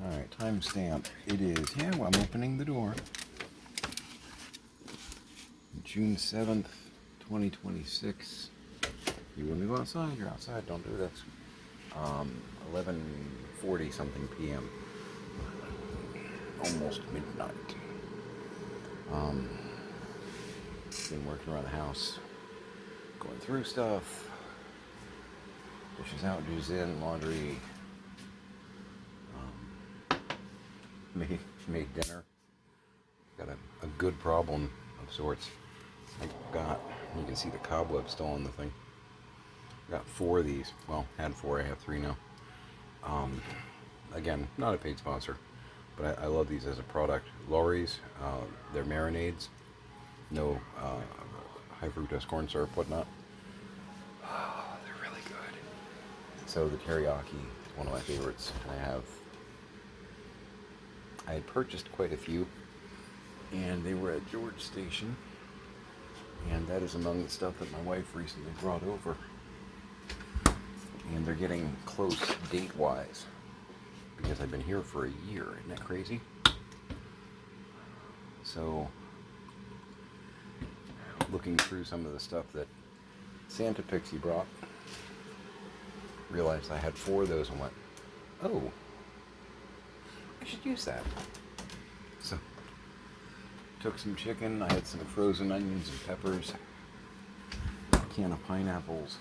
Alright, timestamp. It is, well, I'm opening the door. June 7th, 2026. You want to go outside? You're outside. Don't do this. 11:40 something p.m. Almost midnight. Been working around the house, going through stuff. Dishes out, dishes in, laundry. Made dinner. Got a good problem of sorts. You can see the cobweb still on the thing. Got 4 of these. Well, had 4, I have 3 now. Again, not a paid sponsor, but I love these as a product. Lawry's, they're marinades. No high fructose corn syrup, whatnot. They're really good. So the teriyaki is one of my favorites. I had purchased quite a few, and they were at George Station, and that is among the stuff that my wife recently brought over. And they're getting close date-wise, because I've been here for a year. Isn't that crazy? So, looking through some of the stuff that Santa Pixie brought, realized I had 4 of those and went, oh, I should use that. So, took some chicken, I had some frozen onions and peppers, a can of pineapples,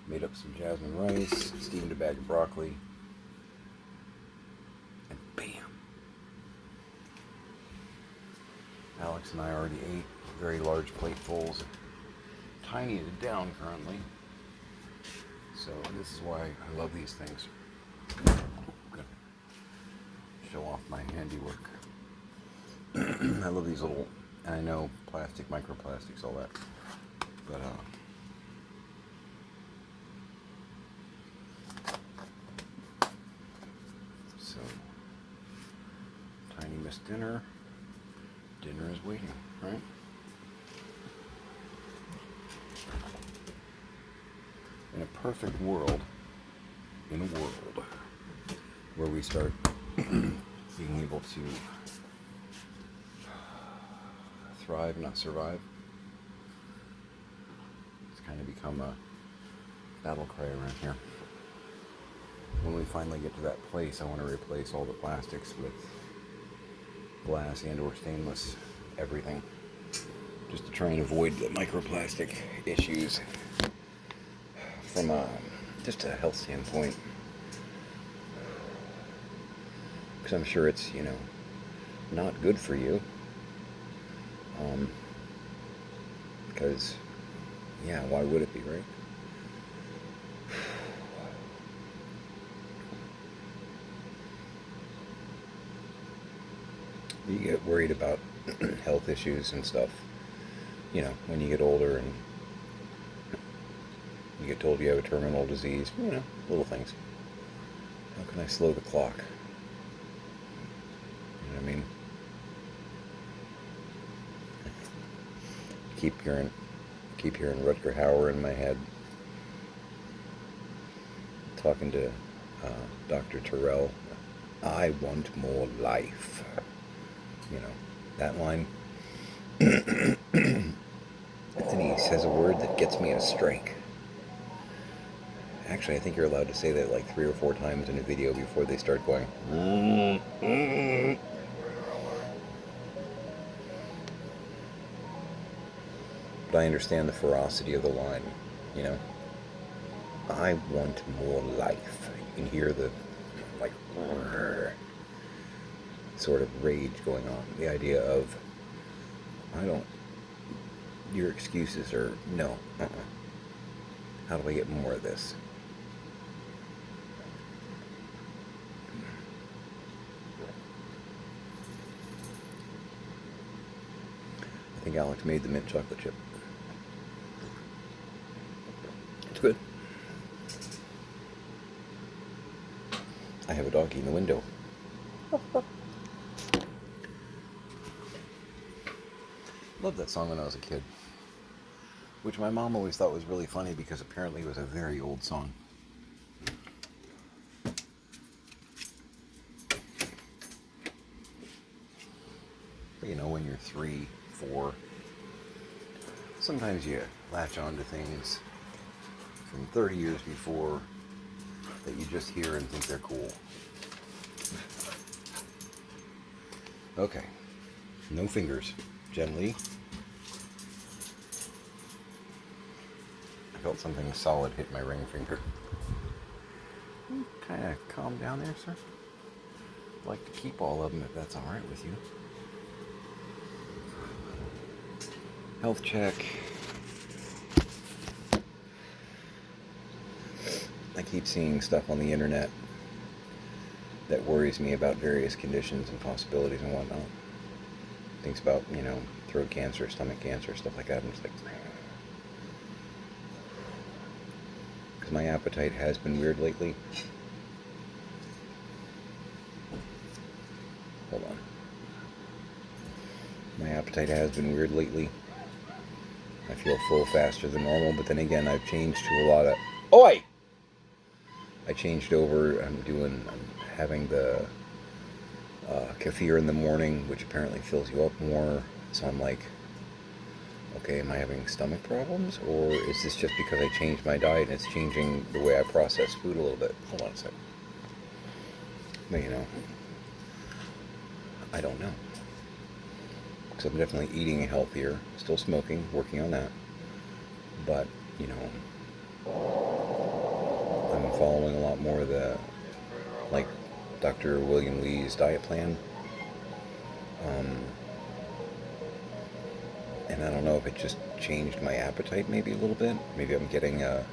made up some jasmine rice, steamed a bag of broccoli, and bam! Alex and I already ate very large platefuls, tiny it down currently. So this is why I love these things. I'm gonna show off my handiwork. I love these little, and I know plastic, microplastics, all that, but so Tiny missed dinner. Dinner is waiting, right? In a perfect world, where we start being able to thrive, not survive, it's kind of become a battle cry around here. When we finally get to that place, I want to replace all the plastics with glass and or stainless everything, just to try and avoid the microplastic issues from just a health standpoint, because I'm sure it's not good for you, because why would it be, right? You get worried about health issues and stuff, when you get older and you get told you have a terminal disease, little things. How can I slow the clock? You know what I mean? Keep hearing Rutger Hauer in my head, talking to Dr. Terrell. I want more life. That line. And then he says a word that gets me a strike. Actually, I think you're allowed to say that like 3 or 4 times in a video before they start going. But I understand the ferocity of the line, I want more life. You can hear the, sort of rage going on. The idea of, your excuses are, no, How do I get more of this? I think Alex made the mint chocolate chip. It's good. I have a doggy in the window. Loved that song when I was a kid, which my mom always thought was really funny because apparently it was a very old song. But you know, when you're 3, 4, sometimes you latch on to things from 30 years before that you just hear and think they're cool. Okay, no fingers, gently. I felt something solid hit my ring finger. Kind of calm down there, sir. I'd like to keep all of them if that's all right with you. Health check. I keep seeing stuff on the internet that worries me about various conditions and possibilities and whatnot. Things about, you know, throat cancer, stomach cancer, stuff like that. I'm just like, because my appetite has been weird lately. Hold on. My appetite has been weird lately. I feel full faster than normal, but then again, I've changed to a lot of... Oi! I changed over. I'm having the kefir in the morning, which apparently fills you up more. So I'm like, okay, am I having stomach problems? Or is this just because I changed my diet and it's changing the way I process food a little bit? Hold on a second. But, you know, I don't know. Because I'm definitely eating healthier, still smoking, working on that. But, you know, I'm following a lot more of the, like, Dr. William Lee's diet plan. And I don't know if it just changed my appetite maybe a little bit. Maybe I'm getting a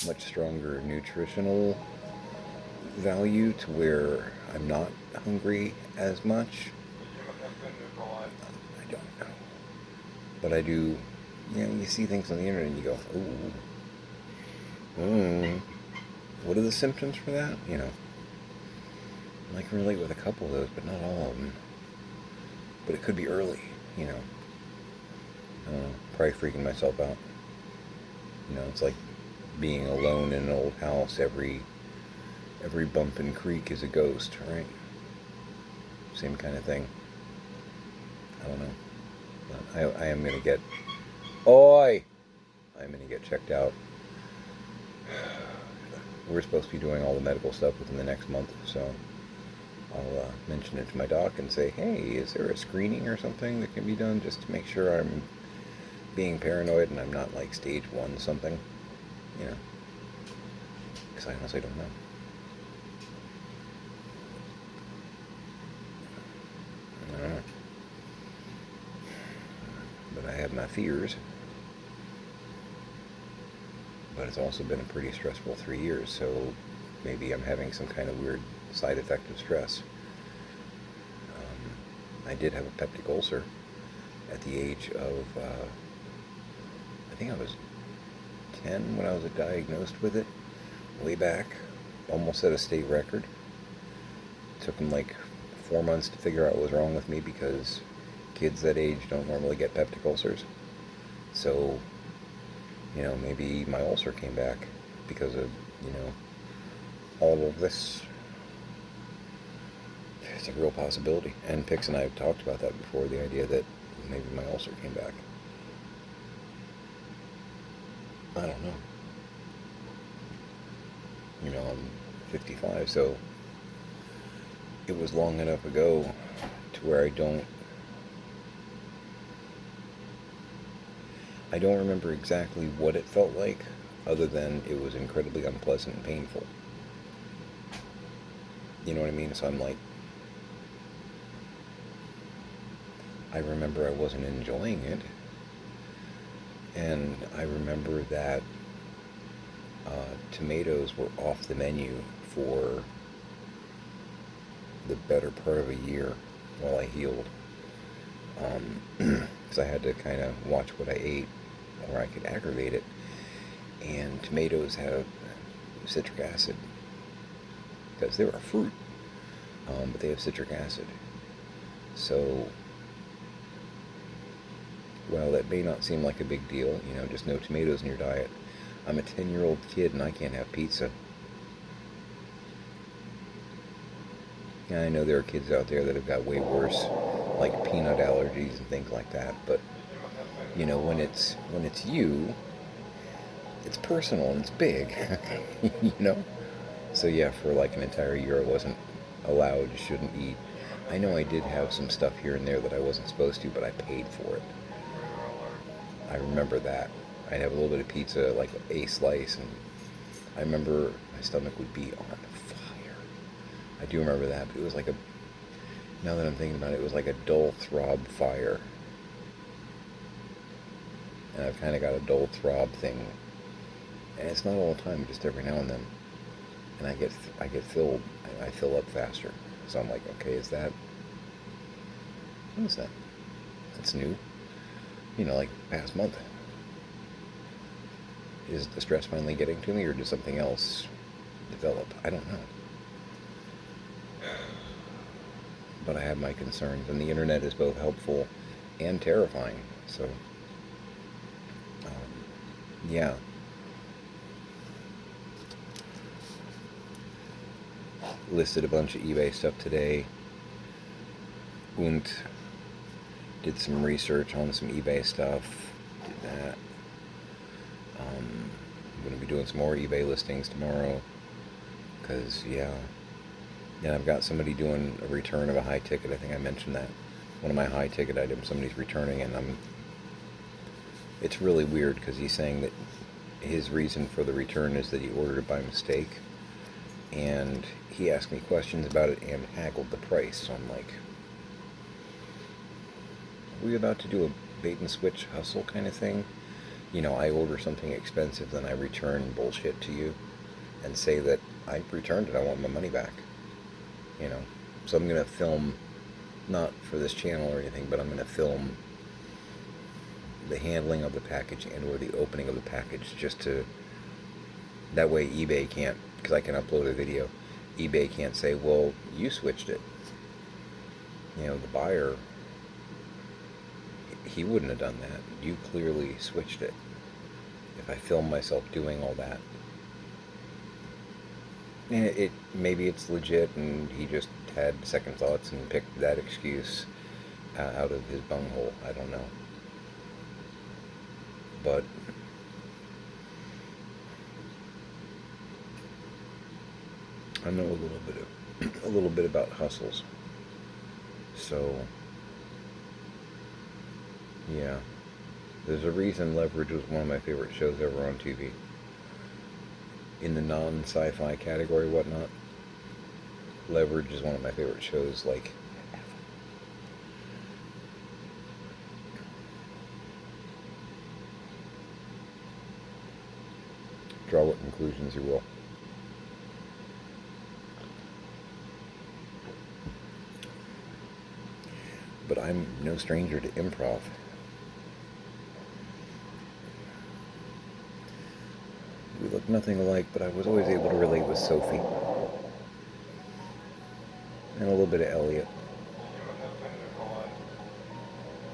much stronger nutritional value to where I'm not hungry as much. I don't know. But I do, you know, you see things on the internet and you go, ooh, what are the symptoms for that? You know, I can relate with a couple of those, but not all of them. But it could be early, you know. I don't know, probably freaking myself out. You know, it's like being alone in an old house. Every bump and creak is a ghost, right? Same kind of thing. I don't know. But I am going to get... Oi! I'm going to get checked out. We're supposed to be doing all the medical stuff within the next month, so I'll mention it to my doc and say, hey, is there a screening or something that can be done just to make sure I'm being paranoid and I'm not like stage 1 something, you know, because I honestly don't know. I don't know. But I have my fears. But it's also been a pretty stressful 3 years, so maybe I'm having some kind of weird side effect of stress. I did have a peptic ulcer at the age of, I think I was 10 when I was diagnosed with it, way back, almost at a state record. It took them like 4 months to figure out what was wrong with me because kids that age don't normally get peptic ulcers. So, you know, maybe my ulcer came back because of, you know, all of this. It's a real possibility. And Pix and I have talked about that before, the idea that maybe my ulcer came back. I don't know. You know, I'm 55, so it was long enough ago to where I don't remember exactly what it felt like, other than it was incredibly unpleasant and painful. You know what I mean? So I'm like, I remember I wasn't enjoying it, and I remember that tomatoes were off the menu for the better part of a year while I healed, because I had to kind of watch what I ate, or I could aggravate it. And tomatoes have citric acid because they're a fruit, but they have citric acid. So Well, that may not seem like a big deal, just no tomatoes in your diet. I'm a 10-year-old kid and I can't have pizza. And I know there are kids out there that have got way worse, like peanut allergies and things like that, but when it's you, it's personal and it's big, you know? So yeah, for like an entire year I wasn't allowed, shouldn't eat. I know I did have some stuff here and there that I wasn't supposed to, but I paid for it. I remember that. I'd have a little bit of pizza, like a slice, and I remember my stomach would be on fire. I do remember that, but it was like now that I'm thinking about it, it was like a dull throb fire. And I've kind of got a dull throb thing. And it's not all the time, just every now and then. And I get filled, I fill up faster. So I'm like, okay, what is that? That's new. Like past month. Is the stress finally getting to me, or does something else develop? I don't know. But I have my concerns, and the internet is both helpful and terrifying. So, yeah. Listed a bunch of eBay stuff today. Und did some research on some eBay stuff. Did that. I'm going to be doing some more eBay listings tomorrow. Because, yeah. And I've got somebody doing a return of a high ticket. I think I mentioned that. One of my high ticket items somebody's returning, and it's really weird because he's saying that his reason for the return is that he ordered it by mistake. And he asked me questions about it and haggled the price. So I'm like, are we about to do a bait and switch hustle kind of thing? I order something expensive, then I return bullshit to you and say that I returned it, I want my money back. So I'm going to film, not for this channel or anything, but I'm going to film the handling of the package and or the opening of the package, just to, that way eBay can't, because I can upload a video, eBay can't say, well, you switched it. The buyer, he wouldn't have done that. You clearly switched it. If I film myself doing all that, and maybe it's legit and he just had second thoughts and picked that excuse out of his bunghole. I don't know. But I know a little bit about hustles. So yeah, there's a reason Leverage was one of my favorite shows ever on TV. In the non-sci-fi category, whatnot, Leverage is one of my favorite shows, like, ever. Draw what conclusions you will. But I'm no stranger to improv. We look nothing alike, but I was always able to relate with Sophie. And a little bit of Elliot.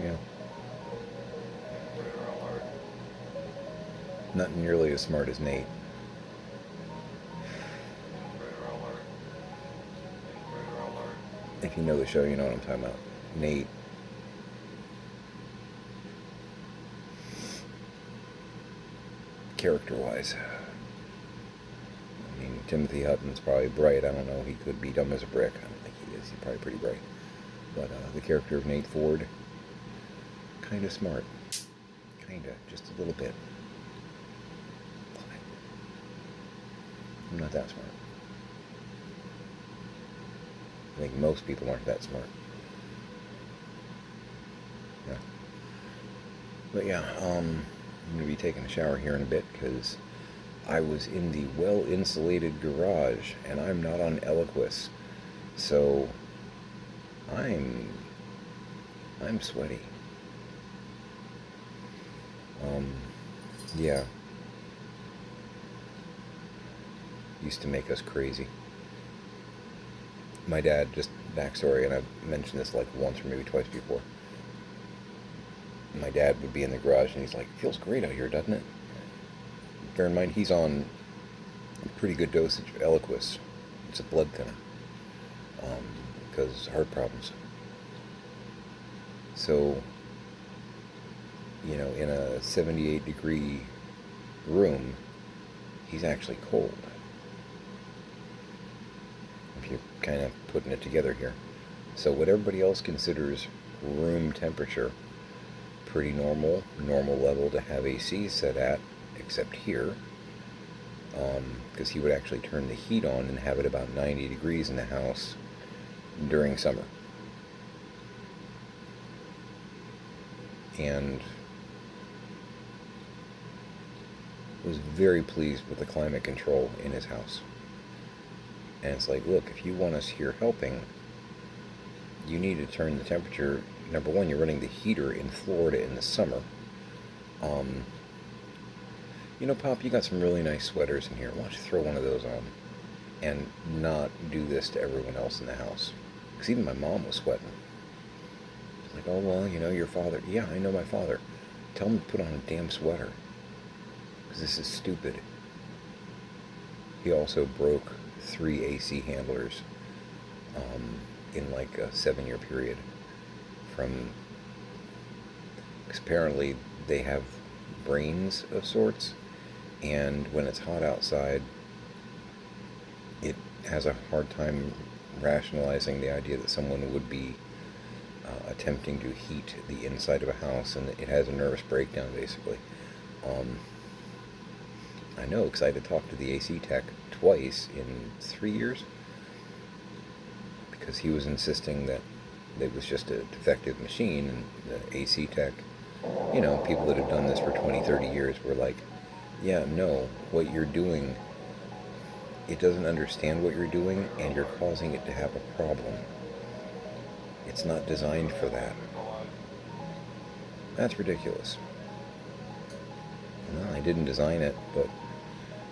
Yeah. Not nearly as smart as Nate. If you know the show, you know what I'm talking about. Nate. Character-wise. I mean, Timothy Hutton's probably bright. I don't know. He could be dumb as a brick. I don't think he is. He's probably pretty bright. But the character of Nate Ford, kind of smart. Kind of. Just a little bit. I'm not that smart. I think most people aren't that smart. Yeah. But yeah, I'm going to be taking a shower here in a bit because I was in the well-insulated garage and I'm not on Eliquis. So I'm sweaty. Yeah. Used to make us crazy. My dad, just backstory, and I've mentioned this like once or maybe twice before. my dad would be in the garage and he's like, "Feels great out here, doesn't it?" Bear in mind, he's on a pretty good dosage of Eliquis. It's a blood thinner because heart problems. So, in a 78-degree room, he's actually cold. If you're kind of putting it together here. So what everybody else considers room temperature, pretty normal level to have AC set at, except here, because he would actually turn the heat on and have it about 90 degrees in the house during summer. And was very pleased with the climate control in his house. And it's like, look, if you want us here helping, you need to turn the temperature. Number one, you're running the heater in Florida in the summer. Pop, you got some really nice sweaters in here. Why don't you throw one of those on and not do this to everyone else in the house? Because even my mom was sweating. She's like, oh, well, your father. Yeah, I know my father. Tell him to put on a damn sweater. Because this is stupid. He also broke 3 AC handlers in like a 7-year period. Because apparently they have brains of sorts, and when it's hot outside, it has a hard time rationalizing the idea that someone would be attempting to heat the inside of a house, and it has a nervous breakdown, basically. I know, because I had to talk to the AC tech twice in 3 years, because he was insisting that it was just a defective machine, and the AC tech, people that have done this for 20, 30 years were like, yeah, no, what you're doing, it doesn't understand what you're doing, and you're causing it to have a problem. It's not designed for that. That's ridiculous. Well, I didn't design it, but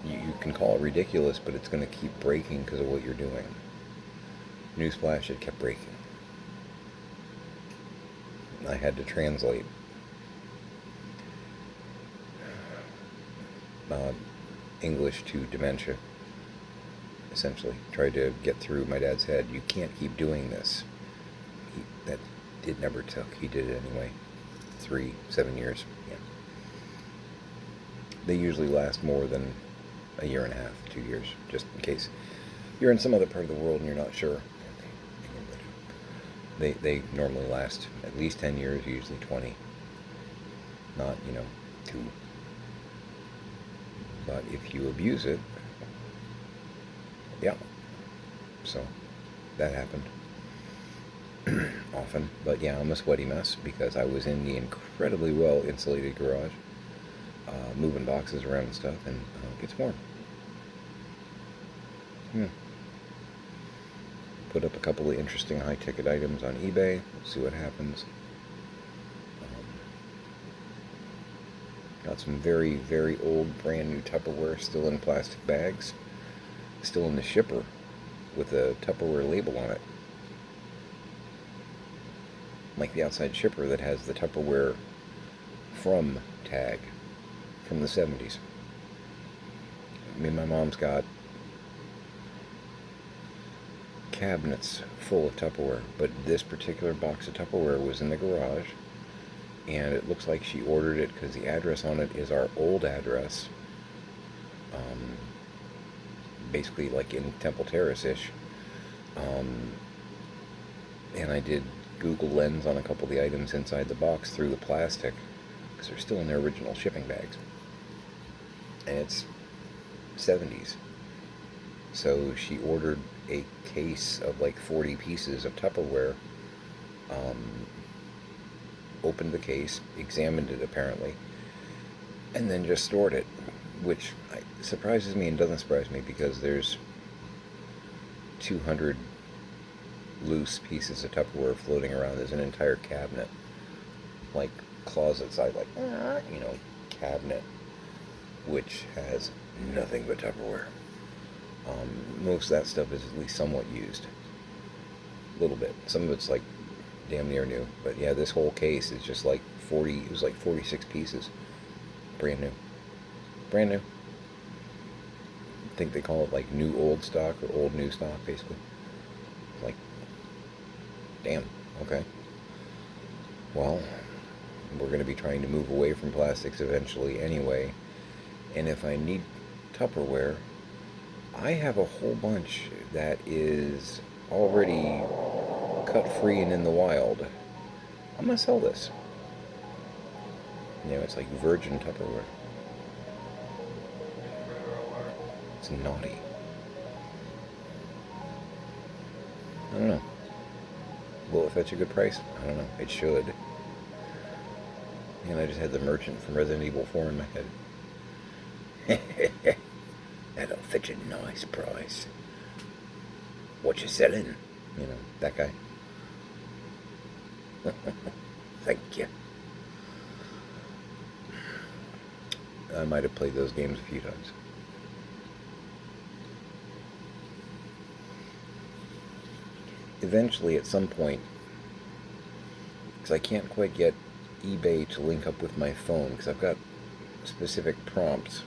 you can call it ridiculous, but it's going to keep breaking because of what you're doing. Newsflash, it kept breaking. I had to translate English to dementia, essentially. Tried to get through my dad's head. You can't keep doing this. It never took. He did it anyway. 7 years. Yeah. They usually last more than a year and a half, 2 years, just in case you're in some other part of the world and you're not sure. They normally last at least 10 years, usually 20. Not, 2. But if you abuse it, yeah. So, that happened. Often. But yeah, I'm a sweaty mess because I was in the incredibly well insulated garage, moving boxes around and stuff, and it gets warm. Put up a couple of interesting high-ticket items on eBay. We'll see what happens. Got some very, very old, brand new Tupperware still in plastic bags. Still in the shipper with a Tupperware label on it. Like the outside shipper that has the Tupperware from tag from the 70s. My mom's got cabinets full of Tupperware, but this particular box of Tupperware was in the garage, and it looks like she ordered it because the address on it is our old address, basically like in Temple Terrace-ish, and I did Google Lens on a couple of the items inside the box through the plastic, because they're still in their original shipping bags, and it's 70s. So she ordered a case of like 40 pieces of Tupperware, opened the case, examined it apparently, and then just stored it, which surprises me and doesn't surprise me because there's 200 loose pieces of Tupperware floating around. There's an entire cabinet, like closet side, like, cabinet, which has nothing but Tupperware. Most of that stuff is at least somewhat used. A little bit. Some of it's like damn near new. But yeah, this whole case is just like 40, it was like 46 pieces. Brand new. Brand new. I think they call it like new old stock or old new stock, basically. Like, damn, okay. Well, we're going to be trying to move away from plastics eventually anyway. And if I need Tupperware, I have a whole bunch that is already cut free and in the wild. I'm going to sell this. You know, it's like virgin Tupperware. It's naughty. I don't know. Will it fetch a good price? I don't know. It should. And I just had the merchant from Resident Evil 4 in my head. That'll fetch a nice price. What you selling? You know, that guy. Thank you. I might have played those games a few times. Eventually, at some point, because I can't quite get eBay to link up with my phone, because I've got specific prompts,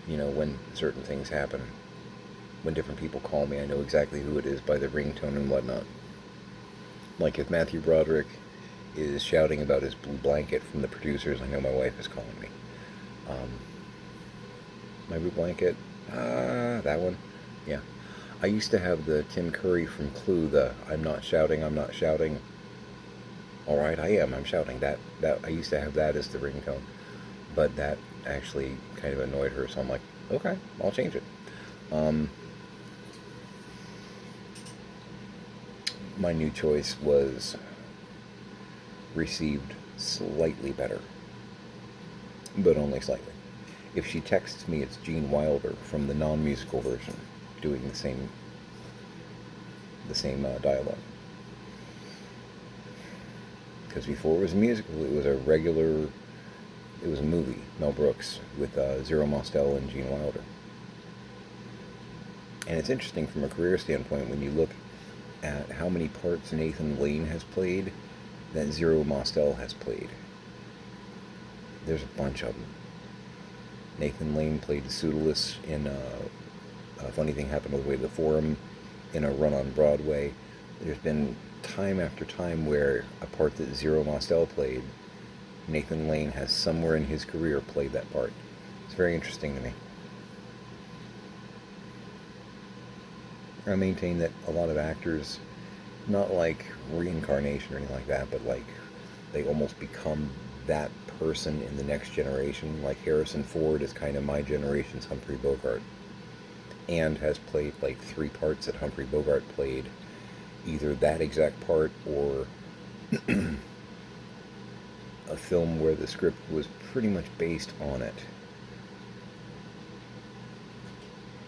you know, when certain things happen. When different people call me, I know exactly who it is by the ringtone and whatnot. Like if Matthew Broderick is shouting about his blue blanket from the producers, I know my wife is calling me. My blue blanket? That one? Yeah. I used to have the Tim Curry from Clue, the I'm not shouting, I'm not shouting. Alright, I am, I'm shouting. That I used to have that as the ringtone. But that actually kind of annoyed her, so I'm like, okay, I'll change it. My new choice was received slightly better, but only slightly. If she texts me, it's Gene Wilder from the non-musical version, doing the same dialogue. Because before it was musical, it was a movie, Mel Brooks, with Zero Mostel and Gene Wilder. And it's interesting from a career standpoint when you look at how many parts Nathan Lane has played that Zero Mostel has played. There's a bunch of them. Nathan Lane played Pseudolus in A Funny Thing Happened on the Way to the Forum, in a run on Broadway. There's been time after time where a part that Zero Mostel played, Nathan Lane has somewhere in his career played that part. It's very interesting to me. I maintain that a lot of actors, not like reincarnation or anything like that, but like they almost become that person in the next generation. Like Harrison Ford is kind of my generation's Humphrey Bogart, and has played like 3 parts that Humphrey Bogart played, either that exact part or a film where the script was pretty much based on it.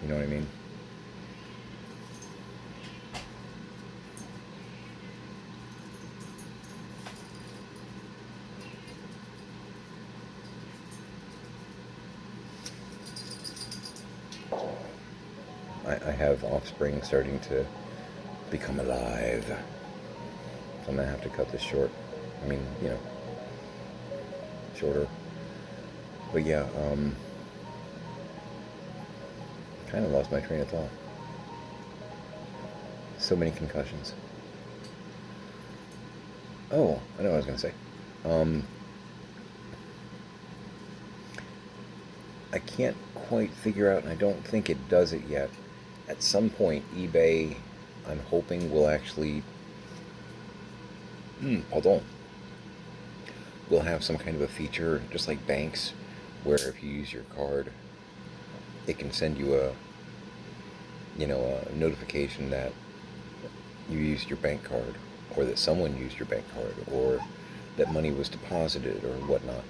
You know what I mean? I have offspring starting to become alive. So I'm going to have to cut this short. I mean, you know, shorter. But yeah, kind of lost my train of thought. So many concussions. Oh, I know what I was going to say. I can't quite figure out, and I don't think it does it yet. At some point, eBay, I'm hoping, will actually, will have some kind of a feature, just like banks, where if you use your card, it can send you a notification that you used your bank card, or that someone used your bank card, or that money was deposited, or whatnot.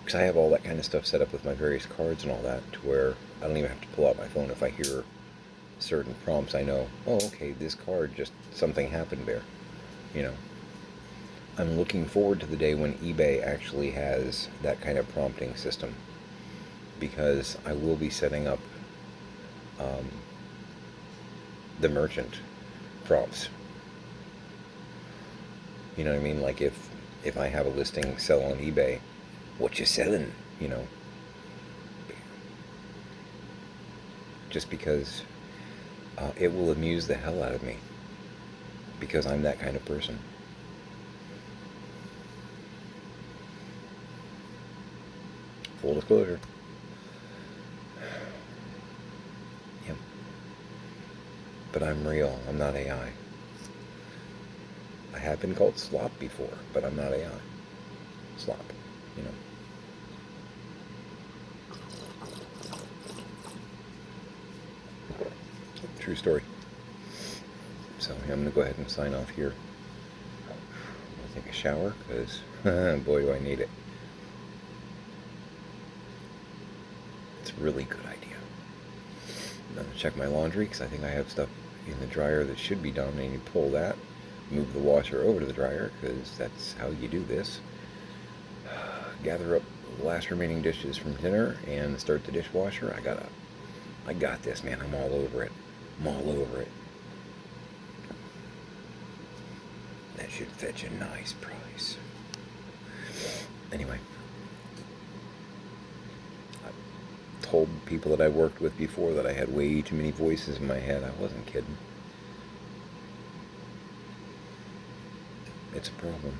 Because I have all that kind of stuff set up with my various cards and all that, to where I don't even have to pull out my phone. If I hear certain prompts, I know, oh, okay, this card, just something happened there. You know, I'm looking forward to the day when eBay actually has that kind of prompting system, because I will be setting up the merchant prompts. You know what I mean? Like if I have a listing sell on eBay, what you selling? You know, just because it will amuse the hell out of me because I'm that kind of person. Full disclosure. Yep. But I'm real. I'm not AI. I have been called slop before, but I'm not AI. Slop, you know. True story. So I'm going to go ahead and sign off here. I'm going to take a shower because, boy, do I need it. It's a really good idea. I'm going to check my laundry because I think I have stuff in the dryer that should be done. And you pull that, move the washer over to the dryer because that's how you do this. Gather up the last remaining dishes from dinner and start the dishwasher. I got this, man. I'm all over it. I'm all over it. That should fetch a nice price. Anyway, I told people that I worked with before that I had way too many voices in my head. I wasn't kidding. It's a problem.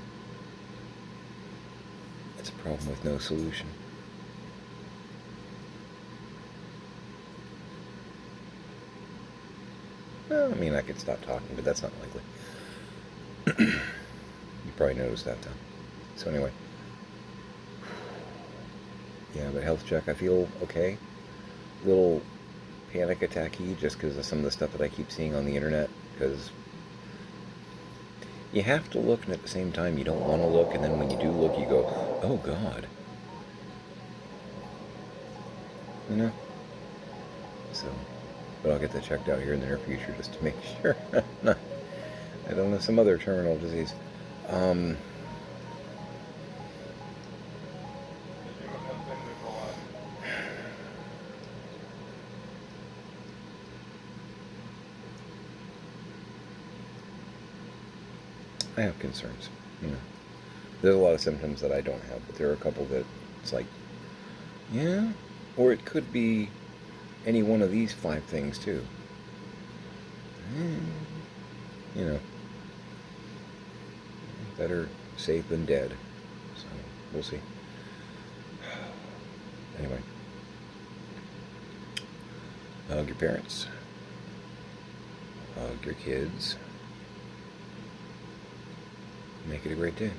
It's a problem with no solution. Well, I mean, I could stop talking, but that's not likely. You probably noticed that, though. So anyway. Yeah, but health check, I feel okay. Little panic attacky just because of some of the stuff that I keep seeing on the internet. Because you have to look, and at the same time, you don't want to look. And then when you do look, you go, oh, God. You know? So, but I'll get that checked out here in the near future just to make sure. I don't know, some other terminal disease. I have concerns, you know. There's a lot of symptoms that I don't have, but there are a couple that it's like, yeah, or it could be any one of these 5 things too. You know, better safe than dead. So we'll see. Anyway, hug your parents, hug your kids. Make it a great day.